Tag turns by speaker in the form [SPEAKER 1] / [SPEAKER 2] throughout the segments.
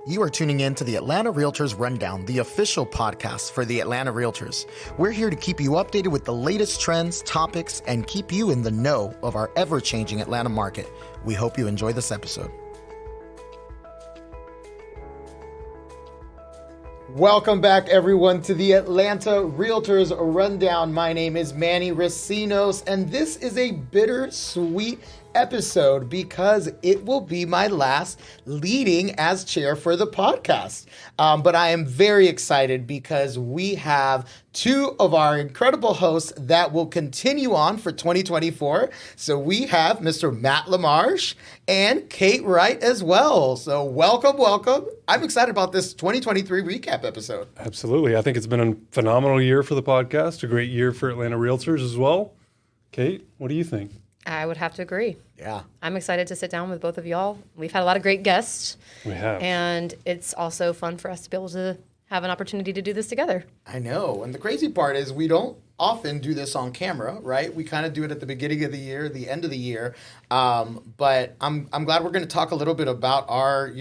[SPEAKER 1] You are tuning in to the Atlanta Realtors Rundown, the official podcast for the Atlanta Realtors. We're here to keep you updated with the latest trends, topics, and keep you in the know of our ever-changing Atlanta market. We hope you enjoy this episode. Welcome back, everyone, to the Atlanta Realtors Rundown. My name is Manny Recinos, and this is a bittersweet episode because it will be my last leading as chair for the podcast. But I am very excited because we have two of our incredible hosts that will continue on for 2024. So we have Mr. Matt LaMarche and Kate Wright as well. So welcome, welcome. I'm excited about this 2023 recap episode.
[SPEAKER 2] Absolutely. I think it's been a phenomenal year for the podcast, a great year for Atlanta Realtors as well. Kate, what do you think?
[SPEAKER 3] I would have to agree.
[SPEAKER 1] Yeah.
[SPEAKER 3] I'm excited to sit down with both of y'all. We've had a lot of great guests.
[SPEAKER 2] We have.
[SPEAKER 3] And it's also fun for us to be able to have an opportunity to do this together.
[SPEAKER 1] I know. And the crazy part is we don't often do this on camera, right? We kind of do it at the beginning of the year, the end of the year. But I'm glad we're going to talk a little bit about our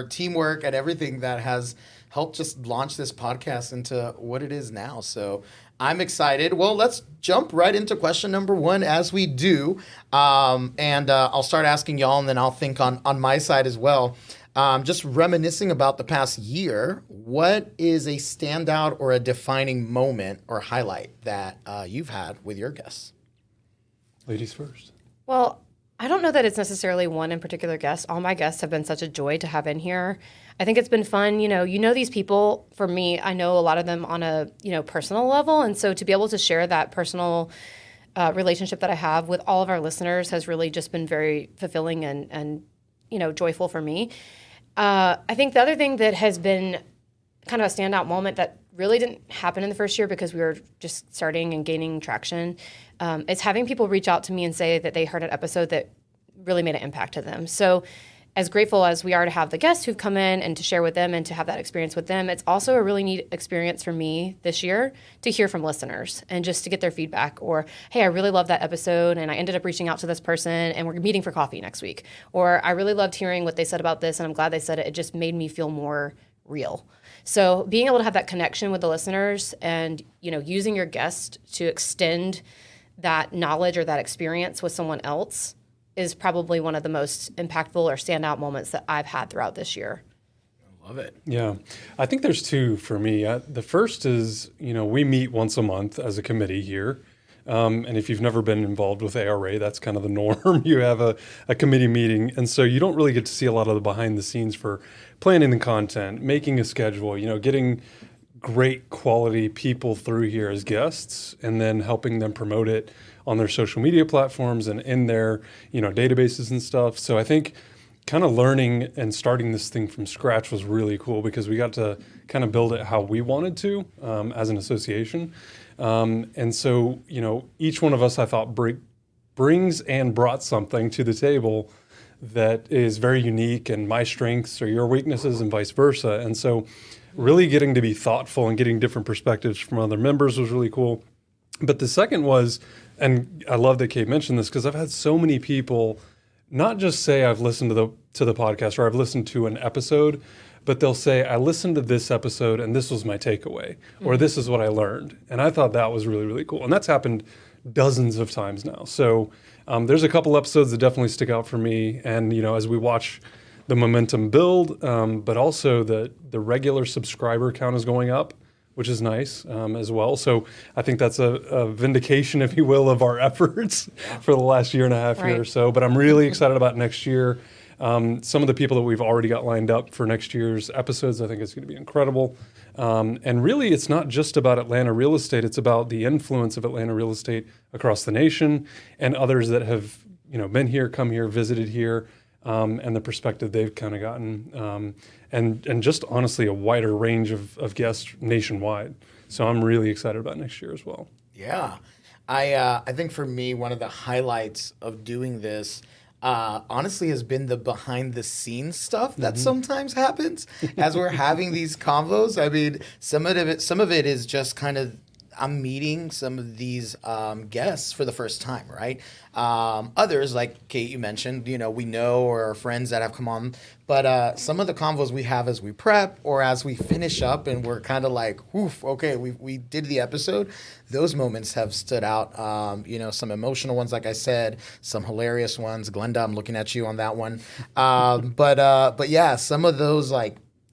[SPEAKER 1] teamwork and everything that has helped just launch this podcast into what it is now. So I'm excited. Well, let's jump right into question number one as we do. I'll start asking y'all and then I'll think on my side as well. Just reminiscing about the past year, what is a standout or a defining moment or highlight that you've had with your guests?
[SPEAKER 2] Ladies first.
[SPEAKER 3] Well, I don't know that it's necessarily one in particular guest. All my guests have been such a joy to have in here. I think it's been fun. You know these people. For me, I know a lot of them on a personal level, and so to be able to share that personal relationship that I have with all of our listeners has really just been very fulfilling and joyful for me. I think the other thing that has been kind of a standout moment that really didn't happen in the first year because we were just starting and gaining traction is having people reach out to me and say that they heard an episode that really made an impact to them. So as grateful as we are to have the guests who've come in and to share with them and to have that experience with them, it's also a really neat experience for me this year to hear from listeners and just to get their feedback or, hey, I really love that episode and I ended up reaching out to this person and we're meeting for coffee next week. Or I really loved hearing what they said about this and I'm glad they said it. It just made me feel more real. So being able to have that connection with the listeners and, using your guest to extend that knowledge or that experience with someone else is probably one of the most impactful or standout moments that I've had throughout this year.
[SPEAKER 1] I love it.
[SPEAKER 2] Yeah. I think there's two for me. The first is, we meet once a month as a committee here. And if you've never been involved with ARA, that's kind of the norm. You have a committee meeting. And so you don't really get to see a lot of the behind the scenes for planning the content, making a schedule, getting great quality people through here as guests, and then helping them promote it on their social media platforms and in their, databases and stuff. So I think kind of learning and starting this thing from scratch was really cool because we got to kind of build it how we wanted to as an association. And so, each one of us, I thought, brings and brought something to the table that is very unique and my strengths are your weaknesses and vice versa. And so really getting to be thoughtful and getting different perspectives from other members was really cool. But the second was, and I love that Kate mentioned this because I've had so many people not just say I've listened to the podcast or I've listened to an episode, but they'll say, I listened to this episode and this was my takeaway, or this is what I learned. And I thought that was really, really cool. And that's happened dozens of times now. So there's a couple episodes that definitely stick out for me. And, as we watch the momentum build, but also the regular subscriber count is going up, which is nice as well. So I think that's a vindication, if you will, of our efforts for the last year and a half year or so. But I'm really excited about next year. Some of the people that we've already got lined up for next year's episodes, I think it's going to be incredible. And really, it's not just about Atlanta real estate. It's about the influence of Atlanta real estate across the nation and others that have, been here, come here, visited here, and the perspective they've kind of gotten. And just honestly, a wider range of guests nationwide. So I'm really excited about next year as well.
[SPEAKER 1] Yeah. I think for me, one of the highlights of doing this honestly has been the behind the scenes stuff that sometimes happens as we're having these convos. I mean, some of it is just kind of I'm meeting some of these guests for the first time, right? Others, like Kate, you mentioned, we know or are friends that have come on. But some of the convos we have as we prep or as we finish up and we're kind of like, woof, okay, we did the episode. Those moments have stood out. Some emotional ones, like I said, some hilarious ones. Glenda, I'm looking at you on that one. But yeah, some of those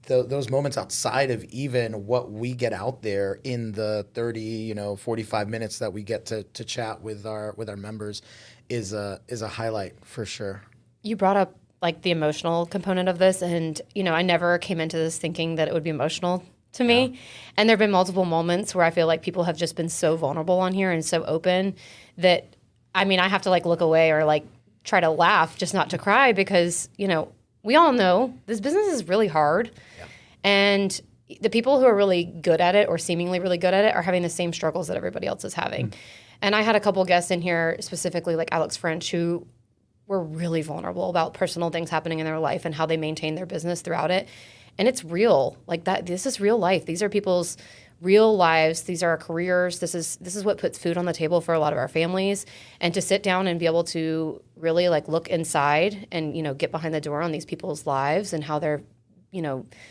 [SPEAKER 1] those moments outside of even what we get out there in the 30, 45 minutes that we get to chat with our members is a highlight for sure.
[SPEAKER 3] You brought up like the emotional component of this, and I never came into this thinking that it would be emotional to me. And there've been multiple moments where I feel like people have just been so vulnerable on here and so open that I have to like look away or like try to laugh just not to cry because, we all know this business is really hard. Yeah. And the people who are really good at it or seemingly really good at it are having the same struggles that everybody else is having. And I had a couple guests in here, specifically like Alex French, who were really vulnerable about personal things happening in their life and how they maintain their business throughout it. And it's real. Like that, this is real life. These are people's real lives. These are our careers. This is what puts food on the table for a lot of our families. And to sit down and be able to really like look inside and, get behind the door on these people's lives and how they're,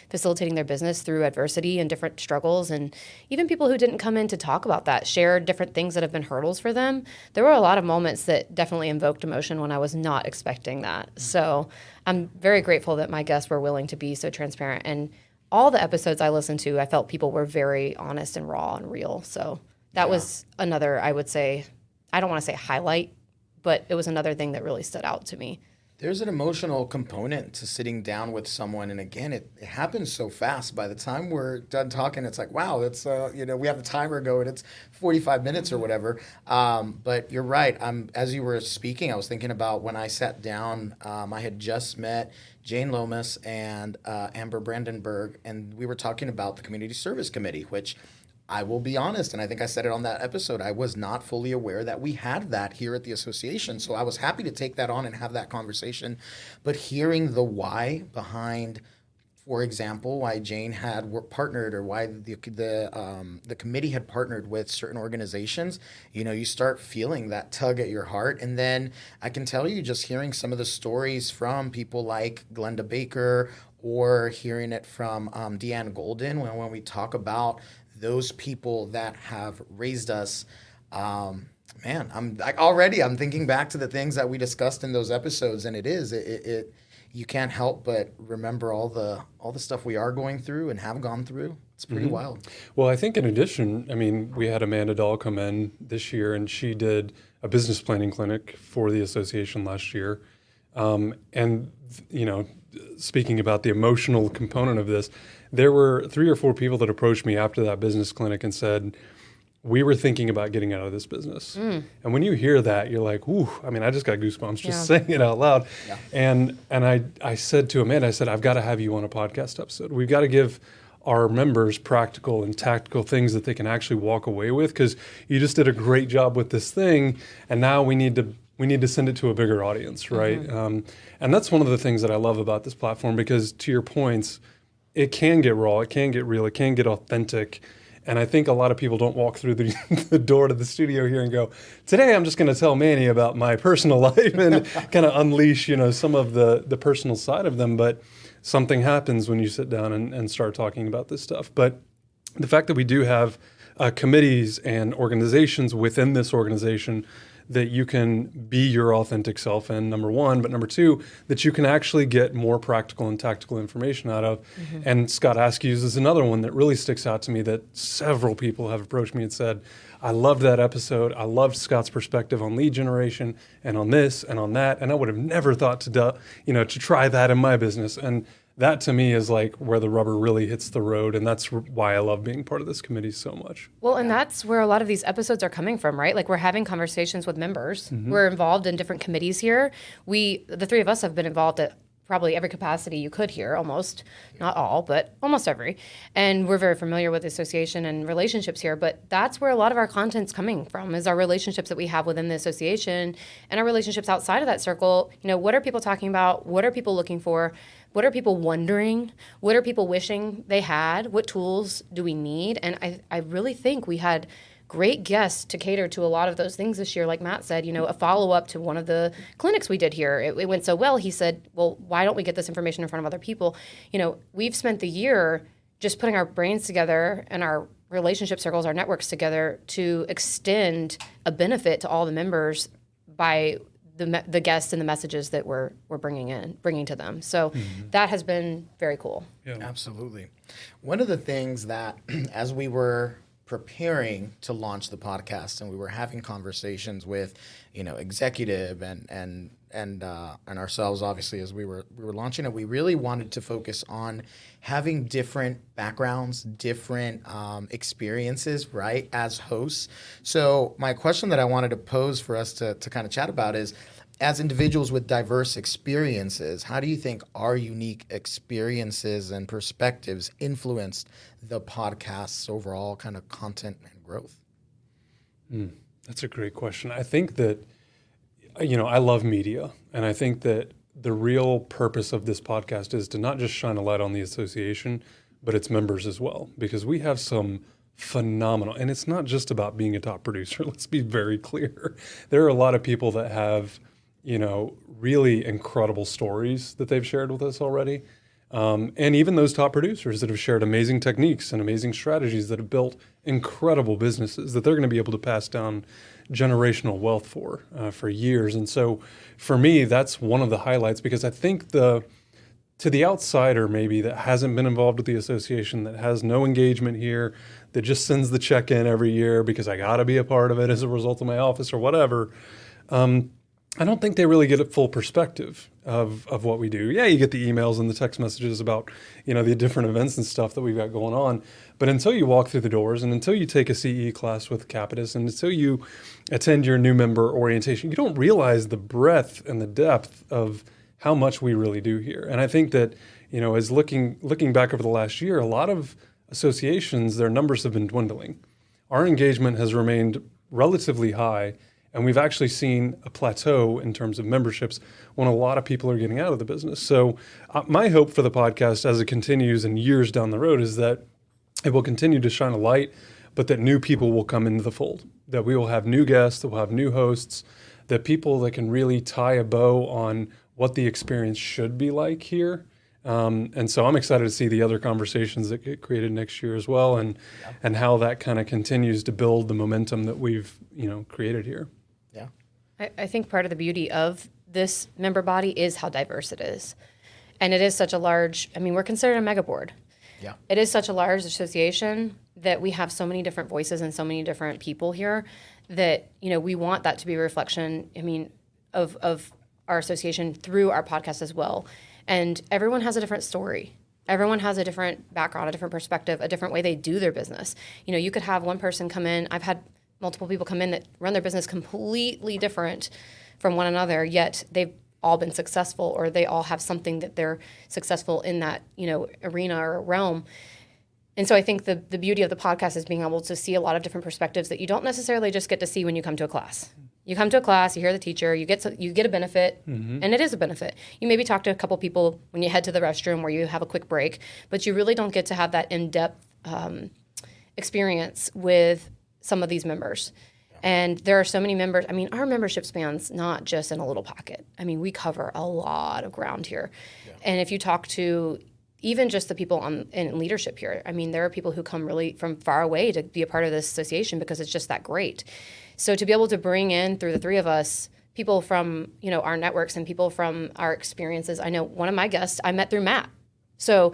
[SPEAKER 3] facilitating their business through adversity and different struggles. And even people who didn't come in to talk about that shared different things that have been hurdles for them. There were a lot of moments that definitely invoked emotion when I was not expecting that. So I'm very grateful that my guests were willing to be so transparent. And all the episodes I listened to, I felt people were very honest and raw and real. So that was another, I would say, I don't want to say highlight, but it was another thing that really stood out to me.
[SPEAKER 1] There's an emotional component to sitting down with someone. And again, it happens so fast. By the time we're done talking, it's like, wow, it's, we have the timer going. It's 45 minutes or whatever. But you're right. As you were speaking, I was thinking about when I sat down, I had just met Jane Lomas and Amber Brandenburg, and we were talking about the Community Service Committee, which I will be honest, and I think I said it on that episode, I was not fully aware that we had that here at the association. So I was happy to take that on and have that conversation. But hearing the why behind, for example, why Jane had partnered or why the committee had partnered with certain organizations, you start feeling that tug at your heart. And then I can tell you, just hearing some of the stories from people like Glenda Baker or hearing it from Deanne Golden when we talk about those people that have raised us, man, I'm thinking back to the things that we discussed in those episodes, and it you can't help but remember all the stuff we are going through and have gone through. It's pretty wild.
[SPEAKER 2] Well, I think in addition, we had Amanda Dahl come in this year, and she did a business planning clinic for the association last year, and speaking about the emotional component of this, there were 3 or 4 people that approached me after that business clinic and said, we were thinking about getting out of this business. And when you hear that, you're like, ooh, I just got goosebumps just saying it out loud. Yeah. And I said to Amanda, I've got to have you on a podcast episode. We've got to give our members practical and tactical things that they can actually walk away with, because you just did a great job with this thing, and now we need to send it to a bigger audience, right? And that's one of the things that I love about this platform, because to your points, it can get raw, it can get real, it can get authentic. And I think a lot of people don't walk through the door to the studio here and go, today I'm just going to tell Manny about my personal life and kind of unleash, some of the personal side of them. But something happens when you sit down and start talking about this stuff. But the fact that we do have committees and organizations within this organization that you can be your authentic self in, number one, but number two, that you can actually get more practical and tactical information out of. And Scott Askew's is another one that really sticks out to me, that several people have approached me and said, I loved that episode. I loved Scott's perspective on lead generation and on this and on that. And I would have never thought to try that in my business. And that to me is like where the rubber really hits the road. And that's why I love being part of this committee so much.
[SPEAKER 3] Well, and that's where a lot of these episodes are coming from, right? Like, we're having conversations with members. We're involved in different committees here. The 3 of us have been involved at probably every capacity you could here, almost. Not all, but almost every. And we're very familiar with the association and relationships here. But that's where a lot of our content's coming from, is our relationships that we have within the association and our relationships outside of that circle. What are people talking about? What are people looking for? What are people wondering? What are people wishing they had? What tools do we need? And I really think we had great guests to cater to a lot of those things this year. Like Matt said, a follow-up to one of the clinics we did here. It went so well. He said, well, why don't we get this information in front of other people? We've spent the year just putting our brains together and our relationship circles, our networks together to extend a benefit to all the members by the guests and the messages that we're bringing to them. So that has been very cool.
[SPEAKER 2] Yeah.
[SPEAKER 1] Absolutely. One of the things that, as we were preparing to launch the podcast and we were having conversations with, executive and ourselves, obviously, as we were launching it, we really wanted to focus on having different backgrounds, different experiences, right, as hosts. So my question that I wanted to pose for us to kind of chat about is, as individuals with diverse experiences, how do you think our unique experiences and perspectives influenced the podcast's overall kind of content and growth?
[SPEAKER 2] That's a great question. I think that, I love media, and I think that the real purpose of this podcast is to not just shine a light on the association, but its members as well, because we have some phenomenal, and it's not just about being a top producer. Let's be very clear. There are a lot of people that have, really incredible stories that they've shared with us already. And even those top producers that have shared amazing techniques and amazing strategies that have built incredible businesses that they're going to be able to pass down generational wealth for years. And so for me, that's one of the highlights, because I think to the outsider maybe that hasn't been involved with the association, that has no engagement here, that just sends the check in every year because I got to be a part of it as a result of my office or whatever, I don't think they really get a full perspective of what we do. Yeah, you get the emails and the text messages about, the different events and stuff that we've got going on. But until you walk through the doors and until you take a CE class with Capitus and until you attend your new member orientation, you don't realize the breadth and the depth of how much we really do here. And I think that, as looking back over the last year, a lot of associations, their numbers have been dwindling. Our engagement has remained relatively high, and we've actually seen a plateau in terms of memberships when a lot of people are getting out of the business. So my hope for the podcast as it continues and years down the road is that it will continue to shine a light, but that new people will come into the fold, that we will have new guests, that we'll have new hosts, that people that can really tie a bow on what the experience should be like here. And so I'm excited to see the other conversations that get created next year as well, and how that kind of continues to build the momentum that we've created here.
[SPEAKER 1] Yeah.
[SPEAKER 3] I think part of the beauty of this member body is how diverse it is. And it is such a large, we're considered a mega board.
[SPEAKER 1] Yeah.
[SPEAKER 3] It is such a large association that we have so many different voices and so many different people here that, we want that to be a reflection, of our association through our podcast as well. And everyone has a different story. Everyone has a different background, a different perspective, a different way they do their business. You could have one person come in. I've had multiple people come in that run their business completely different from one another, yet they've all been successful, or they all have something that they're successful in that, arena or realm. And so I think the beauty of the podcast is being able to see a lot of different perspectives that you don't necessarily just get to see when you come to a class. You come to a class, you hear the teacher, you get a benefit, and it is a benefit. You maybe talk to a couple people when you head to the restroom where you have a quick break, but you really don't get to have that in-depth experience with some of these members. And there are so many members. Our membership spans not just in a little pocket. We cover a lot of ground here. Yeah. And if you talk to even just the people in leadership here, there are people who come really from far away to be a part of this association because it's just that great. So to be able to bring in, through the three of us, people from our networks and people from our experiences. I know one of my guests I met through Matt. So,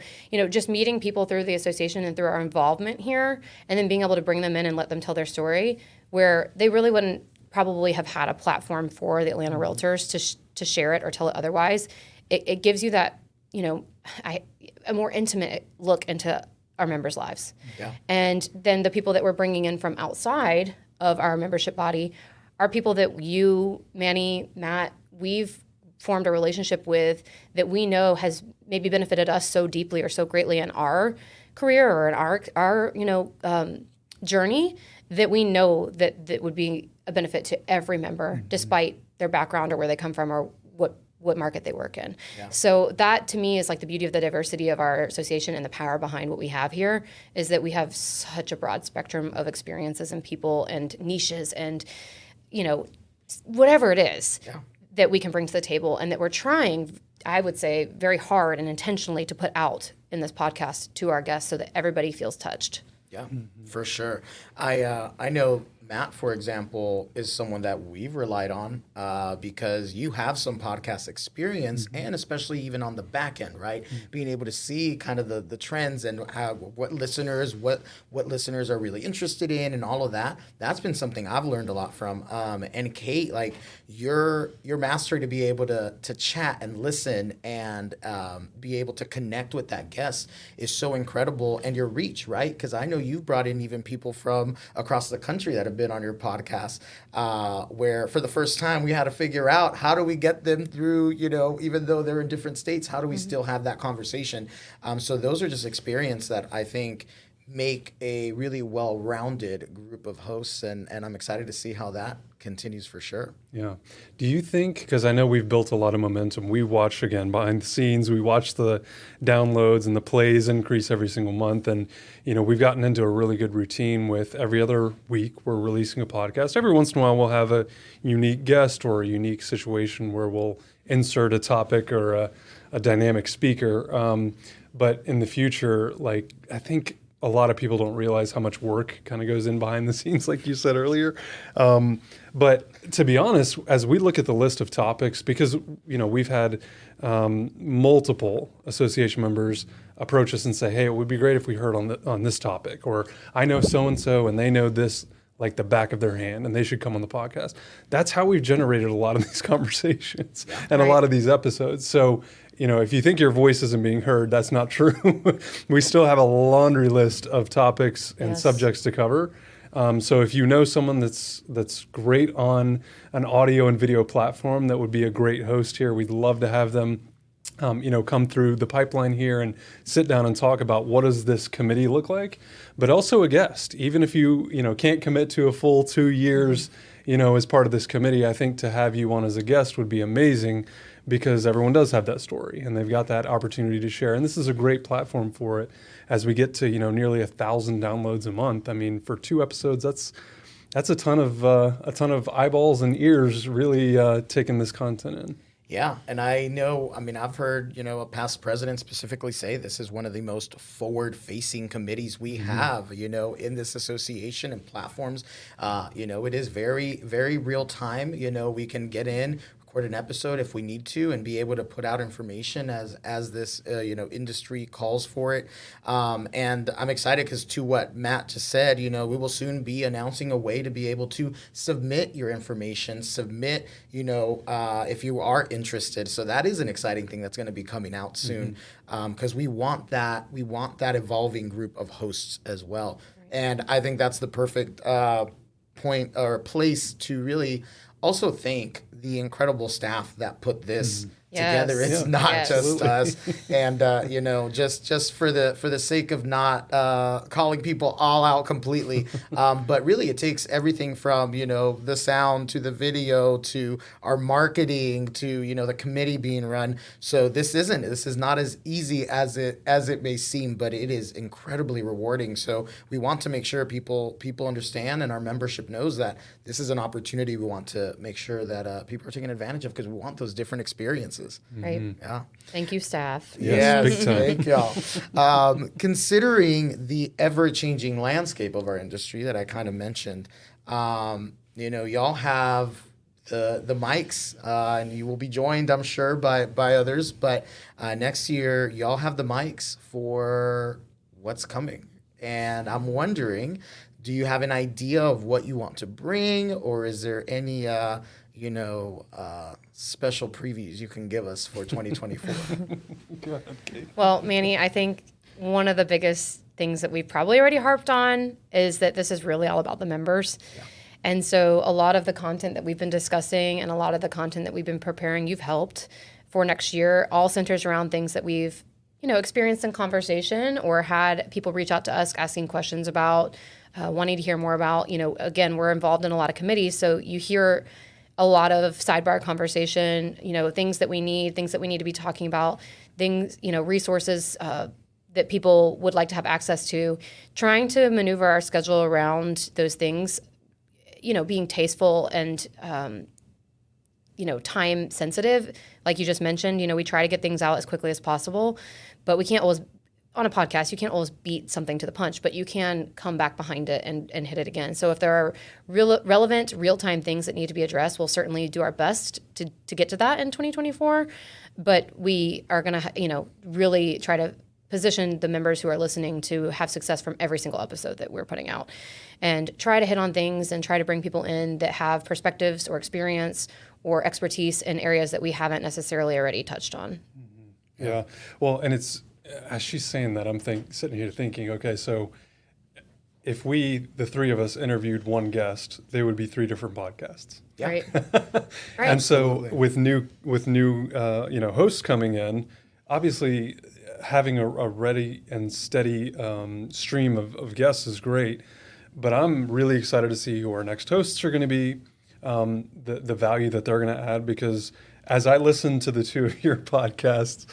[SPEAKER 3] just meeting people through the association and through our involvement here, and then being able to bring them in and let them tell their story, where they really wouldn't probably have had a platform for the Atlanta Realtors to share it or tell it otherwise. It gives you that, a more intimate look into our members' lives. Yeah. And then the people that we're bringing in from outside of our membership body are people that you, Manny, Matt, we've formed a relationship with, that we know has maybe benefited us so deeply or so greatly in our career or in our journey, that we know that would be a benefit to every member, despite their background or where they come from or what what market they work in.
[SPEAKER 1] Yeah.
[SPEAKER 3] So that to me is like the beauty of the diversity of our association and the power behind what we have here is that we have such a broad spectrum of experiences and people and niches and, whatever it is that we can bring to the table and that we're trying, I would say, very hard and intentionally to put out in this podcast to our guests so that everybody feels touched.
[SPEAKER 1] Yeah, for sure. I know Matt, for example, is someone that we've relied on because you have some podcast experience and especially even on the back end, right? Being able to see kind of the trends and what listeners are really interested in and all of that. That's been something I've learned a lot from. And Kate, like your mastery to be able to chat and listen and be able to connect with that guest is so incredible, and your reach, right? Because I know you've brought in even people from across the country that have been on your podcast, where for the first time we had to figure out how do we get them through, even though they're in different states, how do we still have that conversation? So those are just experience that I think make a really well-rounded group of hosts, and I'm excited to see how that continues for sure.
[SPEAKER 2] Yeah. Do you think, because I know we've built a lot of momentum, we watch, again, behind the scenes, we watch the downloads and the plays increase every single month, and, we've gotten into a really good routine with every other week we're releasing a podcast. Every once in a while we'll have a unique guest or a unique situation where we'll insert a topic or a dynamic speaker. But in the future, I think a lot of people don't realize how much work kind of goes in behind the scenes, like you said earlier. But to be honest, as we look at the list of topics, because we've had multiple association members approach us and say, "Hey, it would be great if we heard on this topic," or "I know so and so, and they know this like the back of their hand, and they should come on the podcast." That's how we've generated a lot of these conversations and a lot of these episodes. So, if you think your voice isn't being heard, that's not true. We still have a laundry list of topics and subjects to cover. So if you know someone that's great on an audio and video platform that would be a great host here, we'd love to have them come through the pipeline here and sit down and talk about what does this committee look like, but also a guest. Even if you can't commit to a full 2 years, as part of this committee, I think to have you on as a guest would be amazing, because everyone does have that story and they've got that opportunity to share. And this is a great platform for it as we get to, nearly 1,000 downloads a month. I mean, for 2 episodes, that's a ton of eyeballs and ears really taking this content in.
[SPEAKER 1] Yeah, and I've heard, a past president specifically say this is one of the most forward-facing committees we have, in this association and platforms. It is very, very real time. We can get in, record an episode if we need to, and be able to put out information as this industry calls for it. And I'm excited because, to what Matt just said, we will soon be announcing a way to be able to submit your information, if you are interested. So that is an exciting thing that's going to be coming out soon, because we want that evolving group of hosts as well. Right. And I think that's the perfect point or place to really also thank the incredible staff that put this together. It's not just us, and just for the sake of not calling people all out completely, but really it takes everything from the sound to the video to our marketing to the committee being run. So this is not as easy as it may seem, but it is incredibly rewarding. So we want to make sure people understand, and our membership knows that this is an opportunity we want to make sure that people are taking advantage of, because we want those different experiences.
[SPEAKER 3] Right.
[SPEAKER 1] Yeah.
[SPEAKER 3] Thank you, staff.
[SPEAKER 1] Yes,
[SPEAKER 2] big time.
[SPEAKER 1] thank y'all. Considering the ever-changing landscape of our industry that I kind of mentioned, y'all have the mics, and you will be joined, I'm sure, by others. But next year, y'all have the mics for what's coming, and I'm wondering, do you have an idea of what you want to bring, or is there any special previews you can give us for 2024?
[SPEAKER 3] Well, Manny, I think one of the biggest things that we've probably already harped on is that this is really all about the members. Yeah. And so a lot of the content that we've been discussing and a lot of the content that we've been preparing, you've helped for next year, all centers around things that we've, experienced in conversation or had people reach out to us asking questions about, wanting to hear more about. Again, we're involved in a lot of committees, so you hear a lot of sidebar conversation, things that we need to be talking about, things, resources that people would like to have access to, trying to maneuver our schedule around those things, being tasteful and, time sensitive. Like you just mentioned, we try to get things out as quickly as possible, but we can't always, on a podcast, you can't always beat something to the punch, but you can come back behind it and hit it again. So if there are relevant, real-time things that need to be addressed, we'll certainly do our best to get to that in 2024. But we are going to, really try to position the members who are listening to have success from every single episode that we're putting out, and try to hit on things and try to bring people in that have perspectives or experience or expertise in areas that we haven't necessarily already touched on.
[SPEAKER 2] Yeah. Well, and it's, as she's saying that, I'm sitting here thinking, okay, so if the three of us interviewed one guest, they would be 3 different podcasts.
[SPEAKER 1] Yeah.
[SPEAKER 3] Right.
[SPEAKER 2] And so with new hosts coming in, obviously having a ready and steady stream of guests is great. But I'm really excited to see who our next hosts are going to be, the value that they're going to add, because as I listen to the 2 of your podcasts,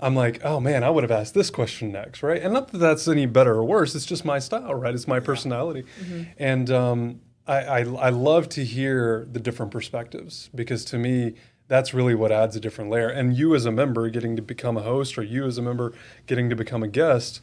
[SPEAKER 2] I'm like, oh man, I would have asked this question next, right? And not that that's any better or worse, it's just my style, right? It's my personality. Mm-hmm. And I love to hear the different perspectives, because to me, that's really what adds a different layer. And you as a member getting to become a host, or you as a member getting to become a guest,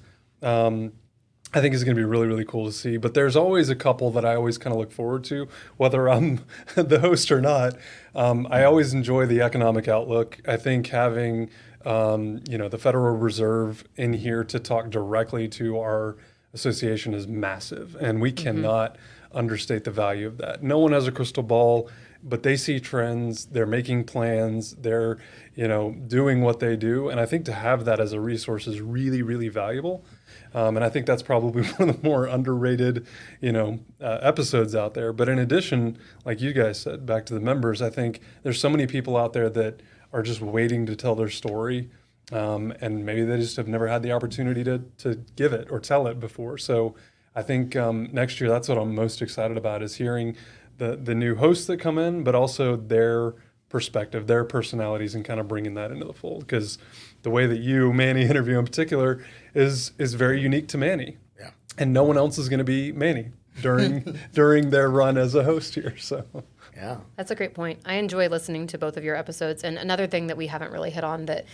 [SPEAKER 2] I think is going to be really, really cool to see. But there's always a couple that I always kind of look forward to, whether I'm the host or not. I always enjoy the economic outlook. I think having the Federal Reserve in here to talk directly to our association is massive, and we cannot understate the value of that. No one has a crystal ball, but they see trends, they're making plans, they're doing what they do, and I think to have that as a resource is really, really valuable. And I think that's probably one of the more underrated, episodes out there. But in addition, like you guys said, back to the members, I think there's so many people out there that are just waiting to tell their story, and maybe they just have never had the opportunity to give it or tell it before. So I think next year, that's what I'm most excited about, is hearing the new hosts that come in, but also their perspective, their personalities, and kind of bringing that into the fold. Because the way that you, Manny, interview in particular is very unique to Manny.
[SPEAKER 1] Yeah.
[SPEAKER 2] And no one else is going to be Manny during their run as a host here. So.
[SPEAKER 1] Yeah.
[SPEAKER 3] That's a great point. I enjoy listening to both of your episodes. And another thing that we haven't really hit on that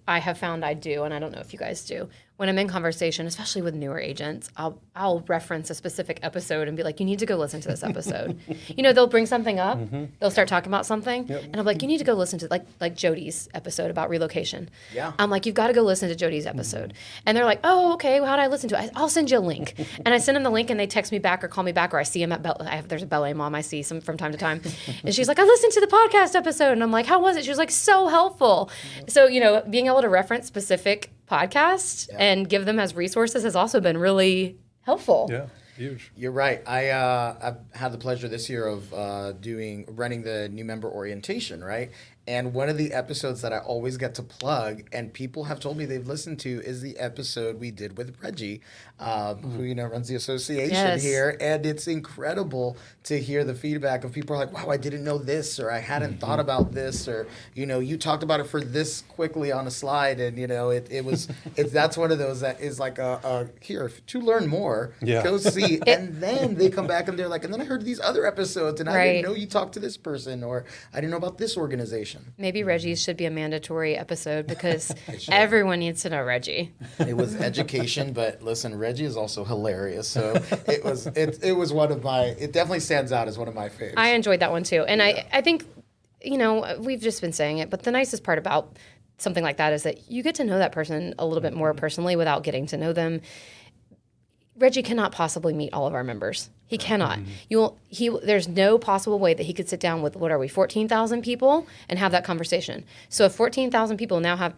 [SPEAKER 3] I have found I do, and I don't know if you guys do, when I'm in conversation, especially with newer agents, I'll reference a specific episode and be like, you need to go listen to this episode. They'll bring something up, they'll start talking about something, and I'm like, you need to go listen to like Jody's episode about relocation.
[SPEAKER 1] Yeah.
[SPEAKER 3] I'm like, you've got to go listen to Jody's episode. And they're like, oh, okay, well, how do I listen to it? I'll send you a link. And I send them the link, and they text me back or call me back, or I see them at there's a Bel-Air mom I see some from time to time. And she's like, I listened to the podcast episode. And I'm like, how was it? She was like, so helpful. So, being able to reference specific podcasts and give them as resources has also been really helpful.
[SPEAKER 2] Yeah, huge.
[SPEAKER 1] You're right. I've had the pleasure this year of running the new member orientation, right? And one of the episodes that I always get to plug, and people have told me they've listened to, is the episode we did with Reggie, who runs the association here. And it's incredible to hear the feedback of people are like, wow, I didn't know this, or I hadn't thought about this, or you talked about it for this quickly on a slide, and that's one of those that is like here to learn more, go see, and then they come back and they're like, and then I heard these other episodes, and I didn't know you talked to this person, or I didn't know about this organization.
[SPEAKER 3] Maybe Reggie's should be a mandatory episode, because everyone needs to know Reggie.
[SPEAKER 1] It was education, but listen, Reggie is also hilarious. So it was one of my. It definitely stands out as one of my favorites.
[SPEAKER 3] I enjoyed that one too, and I think we've just been saying it, but the nicest part about something like that is that you get to know that person a little bit more personally without getting to know them. Reggie cannot possibly meet all of our members. He cannot. There's no possible way that he could sit down with, 14,000 people and have that conversation. So if 14,000 people now have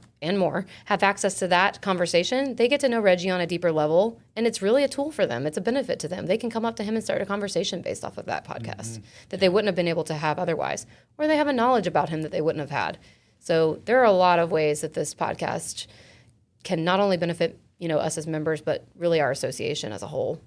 [SPEAKER 3] access to that conversation, they get to know Reggie on a deeper level, and it's really a tool for them. It's a benefit to them. They can come up to him and start a conversation based off of that podcast that they wouldn't have been able to have otherwise, or they have a knowledge about him that they wouldn't have had. So there are a lot of ways that this podcast can not only benefit us as members, but really our association as a whole.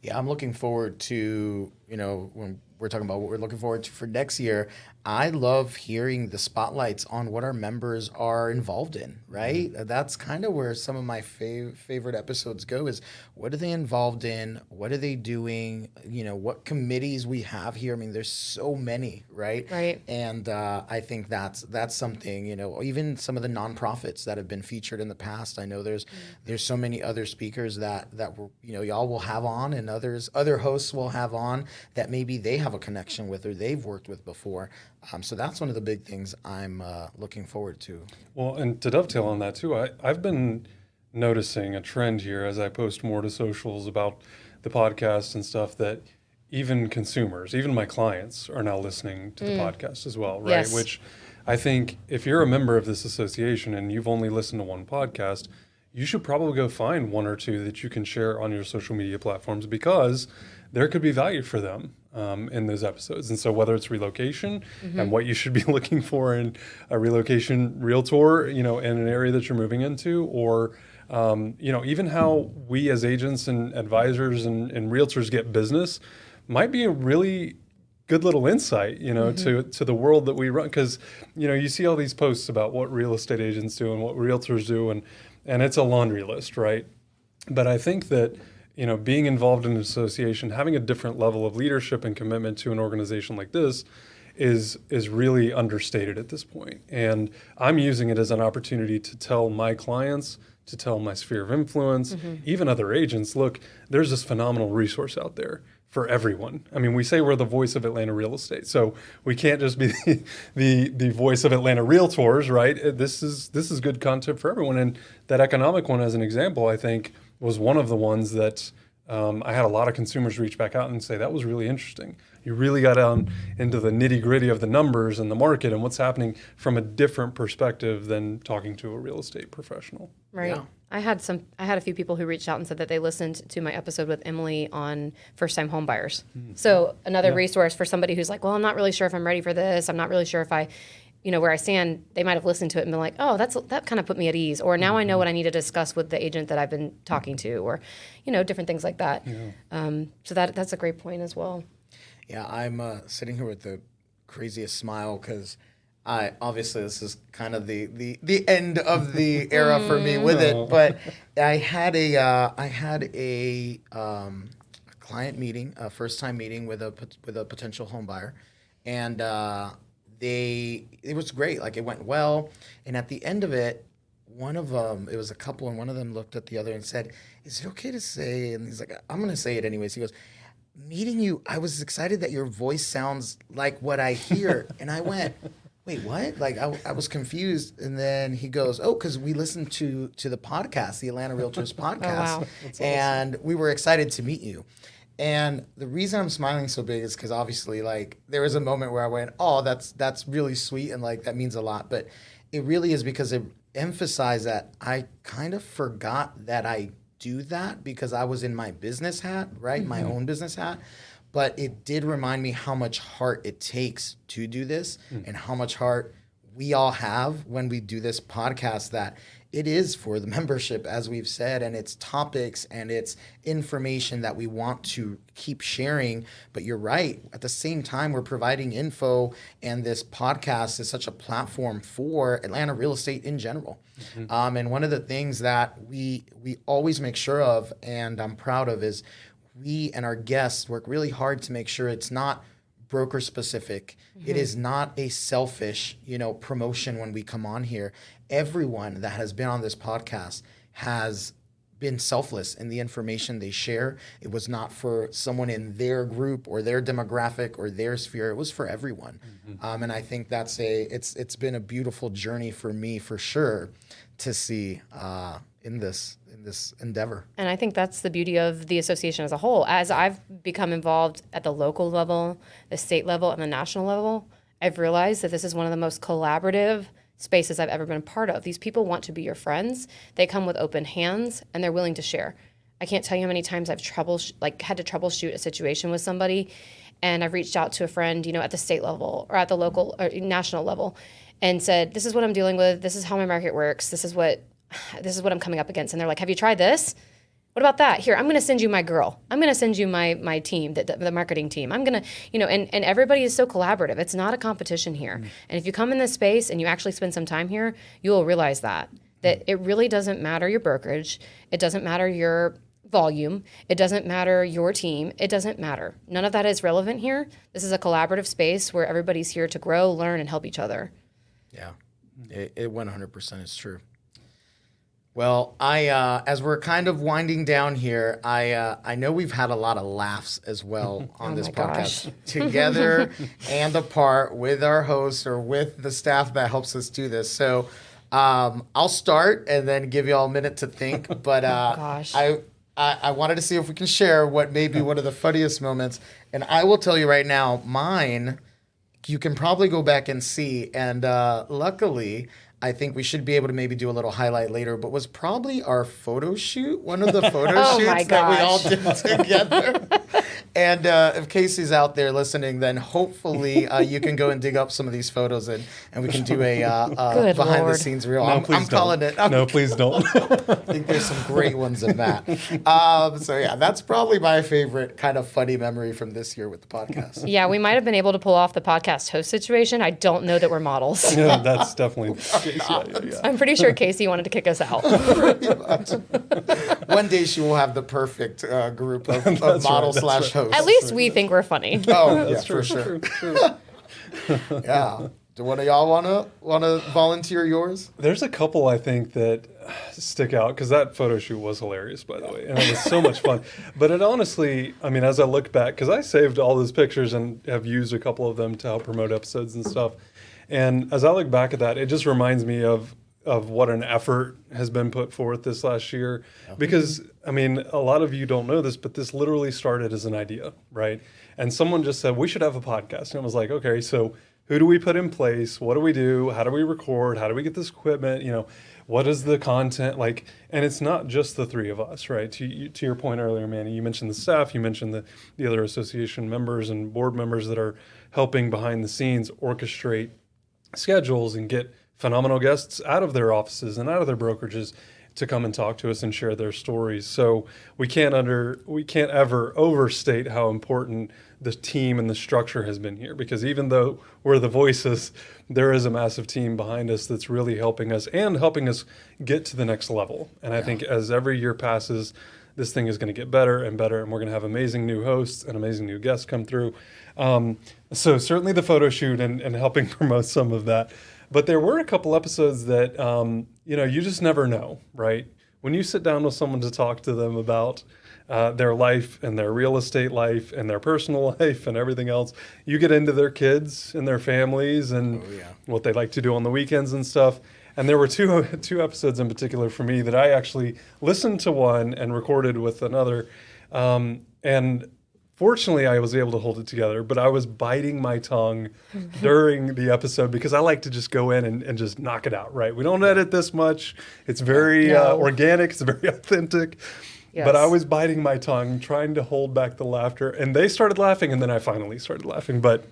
[SPEAKER 1] Yeah, I'm looking forward to, when we're talking about what we're looking forward to for next year, I love hearing the spotlights on what our members are involved in, right? That's kind of where some of my favorite episodes go is what are they involved in? What are they doing? You know, what committees we have here. I mean, there's so many, right?
[SPEAKER 3] Right.
[SPEAKER 1] And I think that's something, you know, even some of the nonprofits that have been featured in the past. I know there's so many other speakers that we're, you know, y'all will have on and other hosts will have on that maybe they have a connection with or they've worked with before. So that's one of the big things I'm looking forward to.
[SPEAKER 2] Well, and to dovetail on that too, I've been noticing a trend here as I post more to socials about the podcast and stuff that even consumers, even my clients are now listening to the podcast as well, right?
[SPEAKER 3] Yes.
[SPEAKER 2] Which I think if you're a member of this association and you've only listened to one podcast, you should probably go find one or two that you can share on your social media platforms because there could be value for them in those episodes. And so whether it's relocation and what you should be looking for in a relocation realtor, you know, in an area that you're moving into, or, you know, even how we as agents and advisors and realtors get business might be a really good little insight, you know, to the world that we run. Because, you know, you see all these posts about what real estate agents do and what realtors do, and it's a laundry list, right? But I think that, you know, being involved in an association, having a different level of leadership and commitment to an organization like this is really understated at this point. And I'm using it as an opportunity to tell my clients, to tell my sphere of influence, even other agents, look, there's this phenomenal resource out there for everyone. I mean, we say we're the voice of Atlanta real estate, so we can't just be the voice of Atlanta realtors, right? This is good content for everyone. And that economic one, as an example, I think was one of the ones that I had a lot of consumers reach back out and say, that was really interesting. You really got down into the nitty gritty of the numbers and the market and what's happening from a different perspective than talking to a real estate professional.
[SPEAKER 3] Right.
[SPEAKER 1] Yeah.
[SPEAKER 3] I had a few people who reached out and said that they listened to my episode with Emily on first-time home buyers. So another resource for somebody who's like, well, I'm not really sure if I'm ready for this. I'm not really sure if I, you know, where I stand. They might have listened to it and been like, oh, that kind of put me at ease. Or now I know what I need to discuss with the agent that I've been talking to, or, you know, different things like that. Yeah. So that's a great point as well.
[SPEAKER 1] Yeah, I'm sitting here with the craziest smile because obviously this is kind of the end of the era for me with it. But I had a client meeting, a first time meeting with a potential home buyer, and it was great. Like, it went well, and at the end of it, one of them, it was a couple, and one of them looked at the other and said, "Is it okay to say?" And he's like, "I'm going to say it anyways." He goes, "Meeting you, I was excited that your voice sounds like what I hear." And I went, "Wait, what?" Like, I was confused. And then he goes, "Oh, because we listened to the podcast, the Atlanta Realtors podcast.
[SPEAKER 3] Oh, wow.
[SPEAKER 1] And we were excited to meet you." And the reason I'm smiling so big is because obviously, like, there was a moment where I went, "Oh, that's really sweet," and like that means a lot. But it really is because it emphasized that I kind of forgot that I do that because I was in my business hat, right? My own business hat. But it did remind me how much heart it takes to do this and how much heart we all have when we do this podcast, that it is for the membership, as we've said, and it's topics and it's information that we want to keep sharing. But you're right. At the same time, we're providing info, and this podcast is such a platform for Atlanta real estate in general. And one of the things that we always make sure of, and I'm proud of, is we and our guests work really hard to make sure it's not broker specific. It is not a selfish, promotion when we come on here. Everyone that has been on this podcast has been selfless in the information they share. It was not for someone in their group or their demographic or their sphere. It was for everyone. And I think that's it's been a beautiful journey for me, for sure, to see in this endeavor.
[SPEAKER 3] And I think that's the beauty of the association as a whole. As I've become involved at the local level, the state level, and the national level, I've realized that this is one of the most collaborative spaces I've ever been a part of. These people want to be your friends. They come with open hands, and they're willing to share. I can't tell you how many times I've had to troubleshoot a situation with somebody, and I've reached out to a friend, at the state level or at the local or national level, and said, "This is what I'm dealing with. This is how my market works. This is what I'm coming up against." And they're like, "Have you tried this?" What about that? Here, I'm going to send you my girl. I'm going to send you my team, the marketing team. I'm going to, and everybody is so collaborative. It's not a competition here. And if you come in this space and you actually spend some time here, you will realize that it really doesn't matter your brokerage. It doesn't matter your volume. It doesn't matter your team. It doesn't matter. None of that is relevant here. This is a collaborative space where everybody's here to grow, learn, and help each other.
[SPEAKER 1] Yeah, it 100% is true. Well, as we're kind of winding down here, I know we've had a lot of laughs as well on this podcast together and apart with our hosts or with the staff that helps us do this. So I'll start and then give you all a minute to think. But I wanted to see if we can share what may be one of the funniest moments. And I will tell you right now, mine, you can probably go back and see. And luckily, I think we should be able to maybe do a little highlight later, but was probably our photo shoot, one of the photo shoots that we all did together. And if Casey's out there listening, then hopefully you can go and dig up some of these photos and we can do a behind the scenes reel.
[SPEAKER 2] No,
[SPEAKER 1] I'm calling it.
[SPEAKER 2] No, please don't.
[SPEAKER 1] I think there's some great ones in that. So yeah, that's probably my favorite kind of funny memory from this year with the podcast.
[SPEAKER 3] Yeah, we might have been able to pull off the podcast host situation. I don't know that we're models.
[SPEAKER 2] Yeah, that's definitely the case. Yeah.
[SPEAKER 3] I'm pretty sure Casey wanted to kick us out.
[SPEAKER 1] One day she will have the perfect group of model slash hosts.
[SPEAKER 3] At least we think we're funny.
[SPEAKER 1] Oh, yeah,
[SPEAKER 2] True,
[SPEAKER 1] for sure.
[SPEAKER 2] true.
[SPEAKER 1] Yeah. Do one of y'all wanna volunteer yours?
[SPEAKER 2] There's a couple I think that stick out because that photo shoot was hilarious, by the way, and it was so much fun. But it honestly, I mean, as I look back, because I saved all those pictures and have used a couple of them to help promote episodes and stuff. And as I look back at that, it just reminds me of what an effort has been put forth this last year. Because, I mean, a lot of you don't know this, but this literally started as an idea, right? And someone just said, we should have a podcast. And it was like, okay, so who do we put in place? What do we do? How do we record? How do we get this equipment? What is the content like? And it's not just the three of us, right? To your point earlier, Manny, you mentioned the staff, you mentioned the other association members and board members that are helping behind the scenes orchestrate schedules and get phenomenal guests out of their offices and out of their brokerages to come and talk to us and share their stories. So we can't ever overstate how important the team and the structure has been here, because even though we're the voices, there is a massive team behind us that's really helping us get to the next level. And I think as every year passes, this thing is going to get better and better, and we're going to have amazing new hosts and amazing new guests come through. So certainly the photo shoot and helping promote some of that. But there were a couple episodes that, you just never know, right? When you sit down with someone to talk to them about their life and their real estate life and their personal life and everything else, you get into their kids and their families and what they like to do on the weekends and stuff. And there were two episodes in particular for me that I actually listened to one and recorded with another. And fortunately, I was able to hold it together, but I was biting my tongue during the episode because I like to just go in and just knock it out, right? We don't edit this much. It's very organic. It's very authentic. Yes. But I was biting my tongue, trying to hold back the laughter. And they started laughing, and then I finally started laughing. But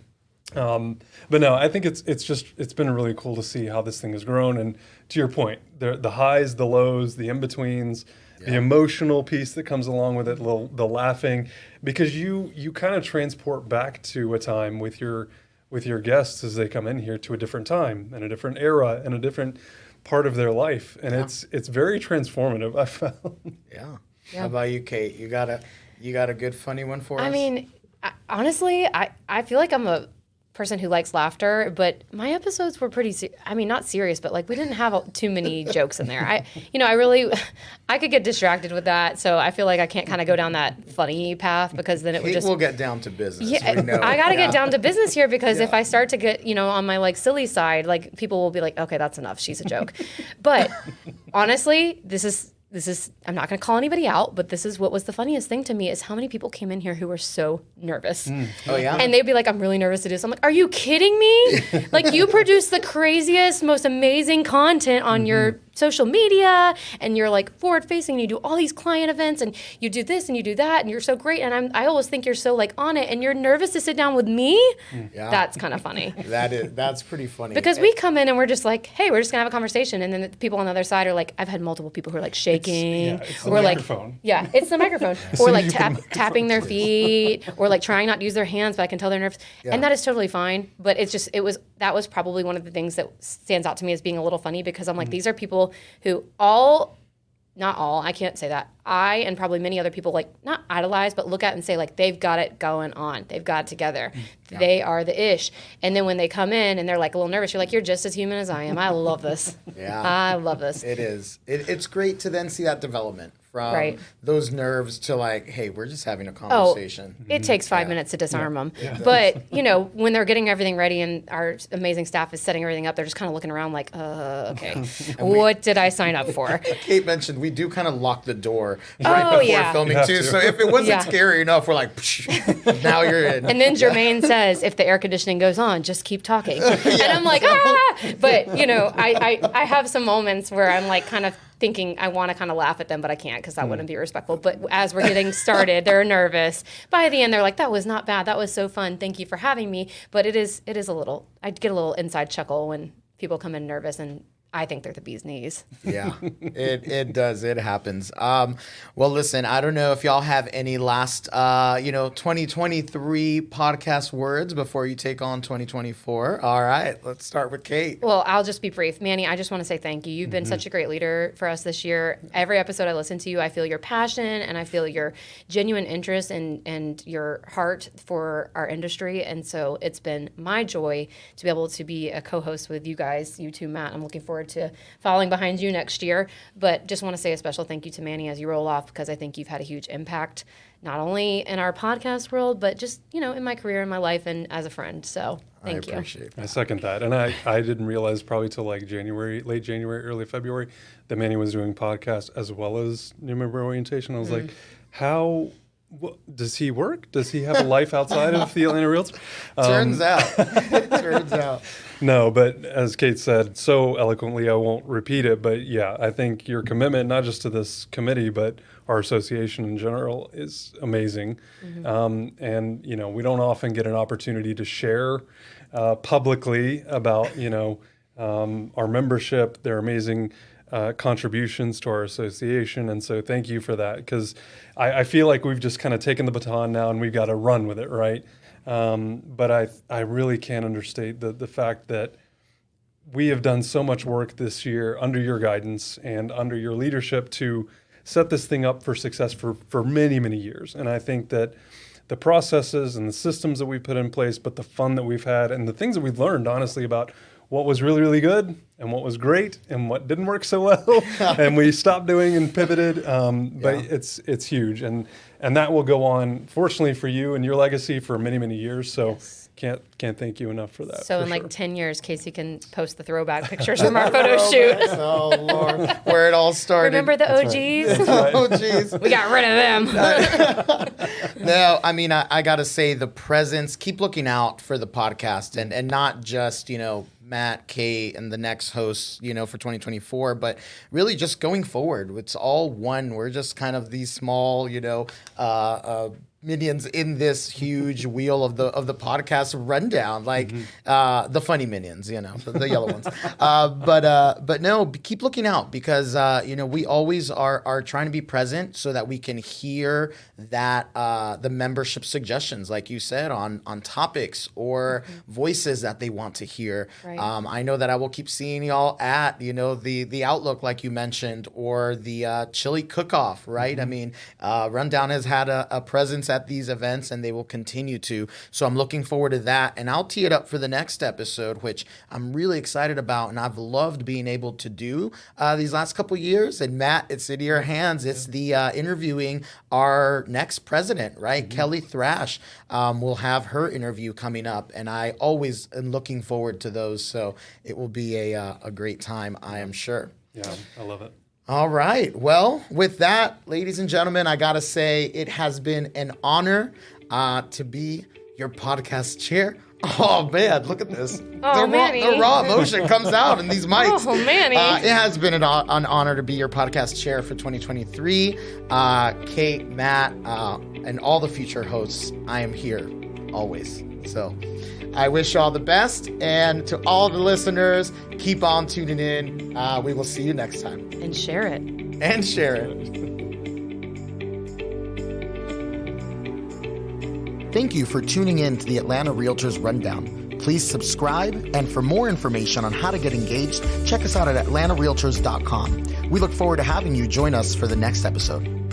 [SPEAKER 2] no, I think it's been really cool to see how this thing has grown. And to your point, the highs, the lows, the in-betweens, the emotional piece that comes along with it, the laughing, because you kind of transport back to a time with your guests as they come in here to a different time and a different era and a different part of their life. And it's very transformative, I found.
[SPEAKER 1] Yeah. How about you, Kate? You got a good funny one for us?
[SPEAKER 3] I mean, honestly, I feel like I'm a person who likes laughter, but my episodes were pretty not serious, but like we didn't have too many jokes in there. I could get distracted with that, so I feel like I can't kind of go down that funny path, because then
[SPEAKER 1] we'll get down to business.
[SPEAKER 3] Yeah, I got to get down to business here, because if I start to get on my like silly side, like people will be like, okay, that's enough, she's a joke. But honestly, this is I'm not going to call anybody out, but this is what was the funniest thing to me, is how many people came in here who were so nervous.
[SPEAKER 1] Oh, yeah?
[SPEAKER 3] And they'd be like, I'm really nervous to do this. I'm like, are you kidding me? Like, you produce the craziest, most amazing content on your social media and you're like forward facing and you do all these client events and you do this and you do that and you're so great and I always think you're so like on it and you're nervous to sit down with me.
[SPEAKER 1] Yeah.
[SPEAKER 3] That's kind of funny.
[SPEAKER 1] That's pretty funny.
[SPEAKER 3] Because we come in and we're just like, hey, we're just gonna have a conversation, and then the people on the other side are like, I've had multiple people who are like shaking,
[SPEAKER 2] it's the
[SPEAKER 3] or
[SPEAKER 2] microphone.
[SPEAKER 3] like, yeah, it's the microphone, or like tapping their feet, or like trying not to use their hands, but I can tell they're nervous, and that is totally fine. But that was probably one of the things that stands out to me as being a little funny, because I'm like, these are people who not all, I can't say that. I and probably many other people like not idolize, but look at and say like they've got it going on. They've got it together. Yeah. They are the ish. And then when they come in and they're like a little nervous, you're like, you're just as human as I am. I love this.
[SPEAKER 1] Yeah.
[SPEAKER 3] I love this.
[SPEAKER 1] It is. It's great to then see that development from those nerves to like, hey, we're just having a conversation.
[SPEAKER 3] Oh, it takes 5 minutes to disarm them. Yeah. But, when they're getting everything ready and our amazing staff is setting everything up, they're just kind of looking around like, okay, what did I sign up for?
[SPEAKER 1] Kate mentioned we do kind of lock the door right before filming too. So if it wasn't scary enough, we're like, now you're in.
[SPEAKER 3] And then Jermaine says, if the air conditioning goes on, just keep talking. And I'm like, ah! But, I have some moments where I'm like kind of thinking I want to kind of laugh at them, but I can't because that wouldn't be respectful. But as we're getting started, they're nervous. By the end, they're like, that was not bad. That was so fun. Thank you for having me. But it is a little, I get a little inside chuckle when people come in nervous and I think they're the bee's knees.
[SPEAKER 1] Yeah, it does. It happens. Well, listen, I don't know if y'all have any last, 2023 podcast words before you take on 2024. All right, let's start with Kate.
[SPEAKER 3] Well, I'll just be brief. Manny, I just want to say thank you. You've been such a great leader for us this year. Every episode I listen to you, I feel your passion and I feel your genuine interest and your heart for our industry. And so it's been my joy to be able to be a co-host with you guys, you two, Matt. I'm looking forward to following behind you next year. But just want to say a special thank you to Manny as you roll off, because I think you've had a huge impact, not only in our podcast world, but just, in my career, in my life, and as a friend. So thank you.
[SPEAKER 1] I appreciate that.
[SPEAKER 2] I second that. And I didn't realize probably till like late January, early February, that Manny was doing podcasts as well as new member orientation. I was like, how... does he work? Does he have a life outside of the Atlanta Realtor?
[SPEAKER 1] Turns out.
[SPEAKER 2] No, but as Kate said so eloquently, I won't repeat it. But yeah, I think your commitment, not just to this committee, but our association in general, is amazing. And, we don't often get an opportunity to share publicly about, our membership, their amazing contributions to our association. And so thank you for that, because I feel like we've just kind of taken the baton now and we've got to run with it, right? But I really can't understate the fact that we have done so much work this year under your guidance and under your leadership to set this thing up for success for many, many years. And I think that the processes and the systems that we put in place, but the fun that we've had and the things that we've learned, honestly, about what was really, really good and what was great and what didn't work so well and we stopped doing and pivoted. But it's huge. And that will go on, fortunately for you and your legacy, for many, many years. So can't thank you enough for that.
[SPEAKER 3] So in like 10 years, Casey can post the throwback pictures from our photo shoot.
[SPEAKER 1] Oh, Lord. Where it all started.
[SPEAKER 3] Remember the OGs?
[SPEAKER 2] Right.
[SPEAKER 1] OGs.
[SPEAKER 3] We got rid of them.
[SPEAKER 1] No, I mean, I got to say the presence, keep looking out for the podcast and not just, Matt, Kate, and the next hosts, for 2024, but really just going forward. It's all one. We're just kind of these small, minions in this huge wheel of the podcast rundown, like the funny minions, the yellow ones. But no, keep looking out, because we always are trying to be present so that we can hear that the membership suggestions, like you said, on topics or voices that they want to hear.
[SPEAKER 3] Right.
[SPEAKER 1] I know that I will keep seeing y'all at the Outlook, like you mentioned, or the chili cook-off, right? I mean, Rundown has had a presence at these events, and they will continue to. So I'm looking forward to that, and I'll tee it up for the next episode, which I'm really excited about, and I've loved being able to do these last couple years. And Matt, it's in your hands. It's the interviewing our next president, right? Kelly Thrash. We'll have her interview coming up, and I always am looking forward to those. So it will be a great time, I am sure.
[SPEAKER 2] Yeah, I love it.
[SPEAKER 1] All right. Well, with that, ladies and gentlemen, I got to say it has been an honor to be your podcast chair. Oh man, look at this.
[SPEAKER 3] Oh, Manny.
[SPEAKER 1] The raw emotion comes out in these mics.
[SPEAKER 3] Oh, Manny.
[SPEAKER 1] It has been an honor to be your podcast chair for 2023. Kate, Matt, and all the future hosts, I am here always. So I wish you all the best. And to all the listeners, keep on tuning in. We will see you next time.
[SPEAKER 3] And share it.
[SPEAKER 1] And share it. Thank you for tuning in to the Atlanta Realtors Rundown. Please subscribe, and for more information on how to get engaged, check us out at atlantarealtors.com. We look forward to having you join us for the next episode.